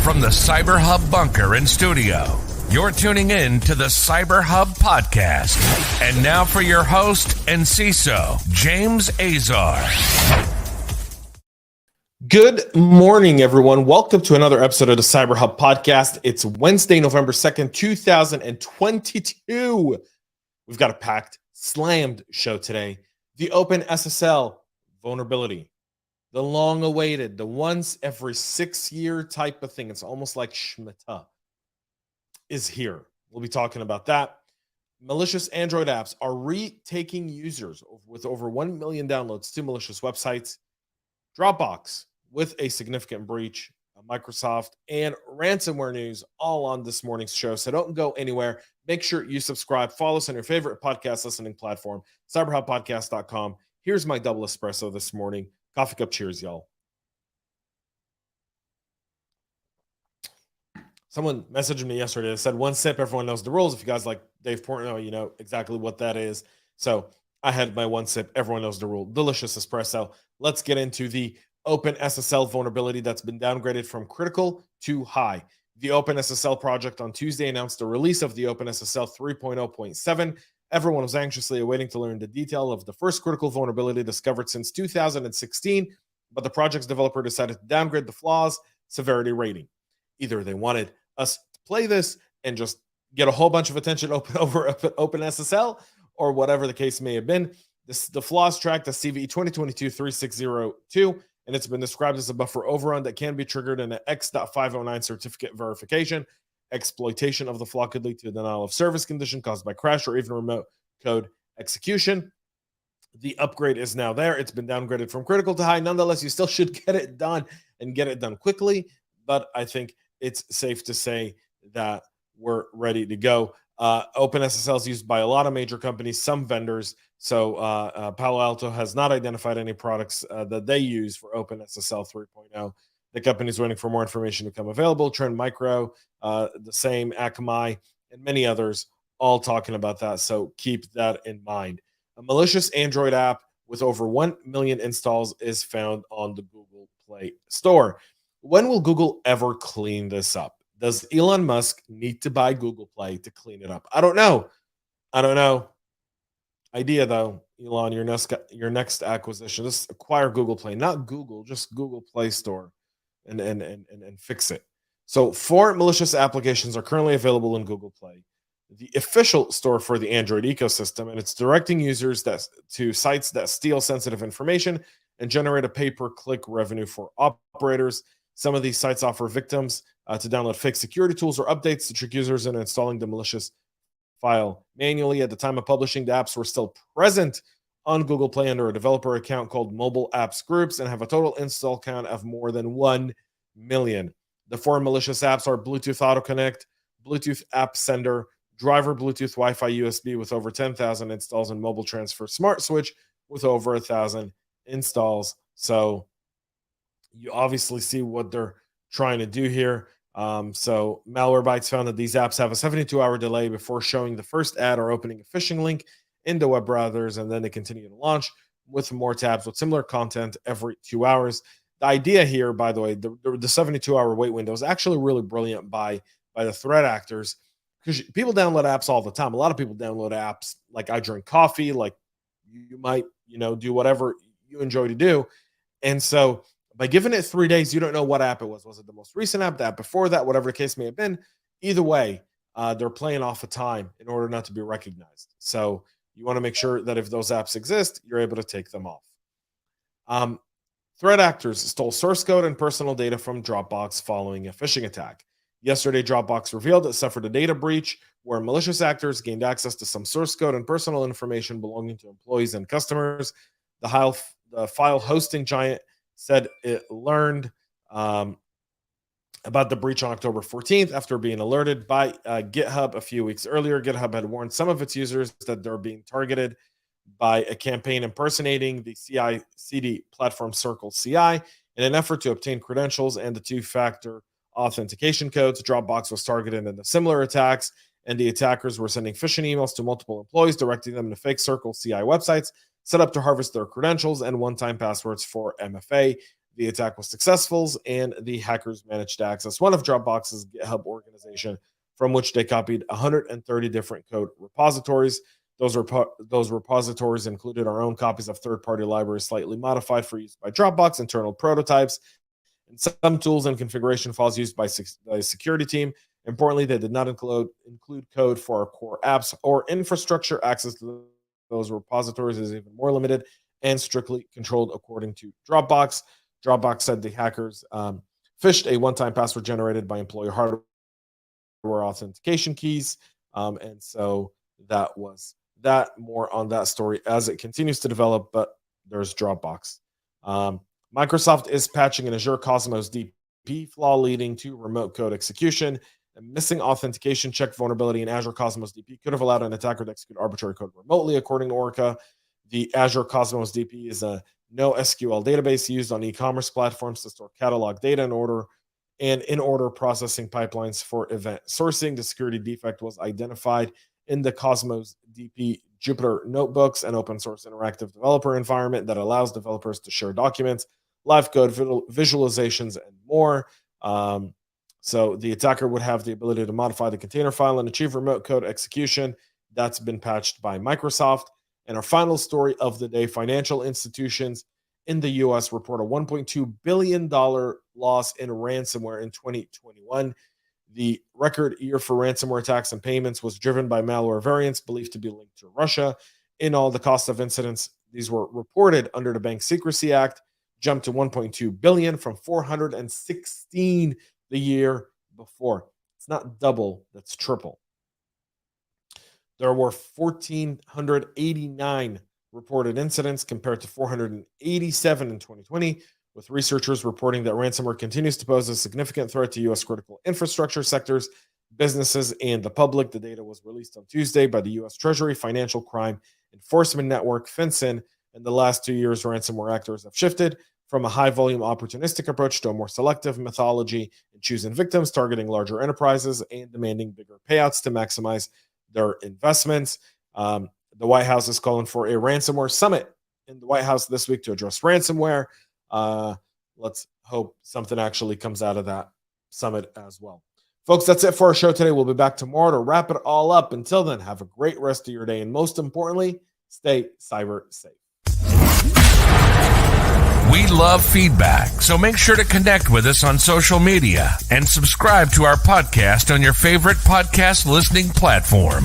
From the CyberHub bunker and studio, you're tuning in to the CyberHub Podcast. And now for your host and CISO, James Azar. Good morning, everyone. Welcome to another episode of the CyberHub Podcast. It's Wednesday, November 2nd, 2022. We've got a packed, slammed show today. The OpenSSL vulnerability. The long-awaited, the once every 6-year type of thing. It's almost like Shemitah is here. We'll be talking about that. Malicious Android apps are retaking users with over 1 million downloads to malicious websites. DropBox with a significant breach. Microsoft and ransomware news all on this morning's show. So don't go anywhere. Make sure you subscribe. Follow us on your favorite podcast listening platform, cyberhubpodcast.com. Here's my double espresso this morning. Coffee cup cheers, y'all. Someone messaged me yesterday that said one sip, everyone knows the rules. If you guys like Dave Portnoy, you know exactly what that is. So I had my one sip, everyone knows the rule. Delicious espresso. Let's get into the OpenSSL vulnerability that's been downgraded from critical to high. The OpenSSL project on Tuesday announced the release of the OpenSSL 3.0.7. Everyone was anxiously awaiting to learn the detail of the first critical vulnerability discovered since 2016, but the project's developer decided to downgrade the flaw's severity rating. Either they wanted us to play this and just get a whole bunch of attention over OpenSSL, or whatever the case may have been. The flaws tracked as CVE 2022-3602, and it's been described as a buffer overrun that can be triggered in an X.509 certificate verification. Exploitation of the flaw could lead to a denial of service condition caused by crash or even remote code execution. The upgrade is now there. It's been downgraded from critical to high. Nonetheless, you still should get it done and get it done quickly. But I think it's safe to say that we're ready to go. OpenSSL is used by a lot of major companies, some vendors. So Palo Alto has not identified any products that they use for OpenSSL 3.0. The company is waiting for more information to become available. Trend Micro, the same, Akamai, and many others all talking about that. So keep that in mind. A malicious Android app with over 1 million installs is found on the Google Play Store. When will Google ever clean this up? Does Elon Musk need to buy Google Play to clean it up? I don't know. Idea though, Elon, your next acquisition, just acquire Google Play, not Google, just Google Play Store. And fix it. So 4 malicious applications are currently available in Google Play, the official store for the Android ecosystem, and it's directing users to sites that steal sensitive information and generate a pay-per-click revenue for operators. Some of these sites offer victims to download fake security tools or updates to trick users into installing the malicious file manually. At the time of publishing, the apps were still present on Google Play under a developer account called Mobile Apps Groups and have a total install count of more than 1 million. The 4 malicious apps are Bluetooth Auto Connect, Bluetooth App Sender, Driver Bluetooth Wi-Fi USB with over 10,000 installs, and Mobile Transfer Smart Switch with over 1,000 installs. So you obviously see what they're trying to do here. So Malwarebytes found that these apps have a 72-hour delay before showing the first ad or opening a phishing link in the web browsers, and then they continue to launch with more tabs with similar content every 2 hours. The idea here, by the way, the 72-hour wait window is actually really brilliant by the threat actors, because people download apps all the time. A lot of people download apps like I drink coffee, like you might, do whatever you enjoy to do. And so by giving it 3 days, you don't know what app it was. Was it the most recent app, the app before that, whatever the case may have been? Either way, they're playing off of time in order not to be recognized. So you want to make sure that if those apps exist, you're able to take them off. Threat actors stole source code and personal data from DropBox following a phishing attack. Yesterday, DropBox revealed it suffered a data breach where malicious actors gained access to some source code and personal information belonging to employees and customers. The file hosting giant said it learned about the breach on October 14th after being alerted by GitHub a few weeks earlier. GitHub had warned some of its users that they're being targeted by a campaign impersonating the CI/CD platform Circle CI in an effort to obtain credentials and the two-factor authentication codes. Dropbox was targeted in the similar attacks, and the attackers were sending phishing emails to multiple employees, directing them to fake Circle CI websites set up to harvest their credentials and one-time passwords for MFA. The attack was successful, and the hackers managed to access one of DropBox's GitHub organization, from which they copied 130 different code repositories. Those repositories included our own copies of third-party libraries slightly modified for use by DropBox, internal prototypes, and some tools and configuration files used by the security team. Importantly, they did not include code for our core apps or infrastructure. Access to those repositories is even more limited and strictly controlled according to DropBox. DropBox said the hackers phished a one-time password generated by employer hardware authentication keys. And so that was that. More on that story as it continues to develop, but there's DropBox. Microsoft is patching an Azure Cosmos DP flaw leading to remote code execution. A missing authentication check vulnerability in Azure Cosmos DP could have allowed an attacker to execute arbitrary code remotely, according to Orca. The Azure Cosmos DP is a NoSQL database used on e-commerce platforms to store catalog data in order processing pipelines for event sourcing. The security defect was identified in the Cosmos DP Jupyter notebooks, an open source interactive developer environment that allows developers to share documents, live code, visualizations, and more. So the attacker would have the ability to modify the container file and achieve remote code execution. That's been patched by Microsoft. And our final story of the day, financial institutions in the U.S. report a $1.2 billion loss in ransomware in 2021. The record year for ransomware attacks and payments was driven by malware variants believed to be linked to Russia. In all, the cost of incidents, these were reported under the Bank Secrecy Act, jumped to $1.2 billion from $416 the year before. It's not double, that's triple. There were 1,489 reported incidents compared to 487 in 2020, with researchers reporting that ransomware continues to pose a significant threat to U.S. critical infrastructure sectors, businesses, and the public. The data was released on Tuesday by the U.S. Treasury Financial Crime Enforcement Network, FinCEN. In the last 2 years, ransomware actors have shifted from a high-volume opportunistic approach to a more selective methodology in choosing victims, targeting larger enterprises, and demanding bigger payouts to maximize their investments. The White House is calling for a ransomware summit in the White House this week to address ransomware. Let's hope something actually comes out of that summit as well. Folks, that's it for our show today. We'll be back tomorrow to wrap it all up. Until then, have a great rest of your day. And most importantly, stay cyber safe. We love feedback, so make sure to connect with us on social media and subscribe to our podcast on your favorite podcast listening platform.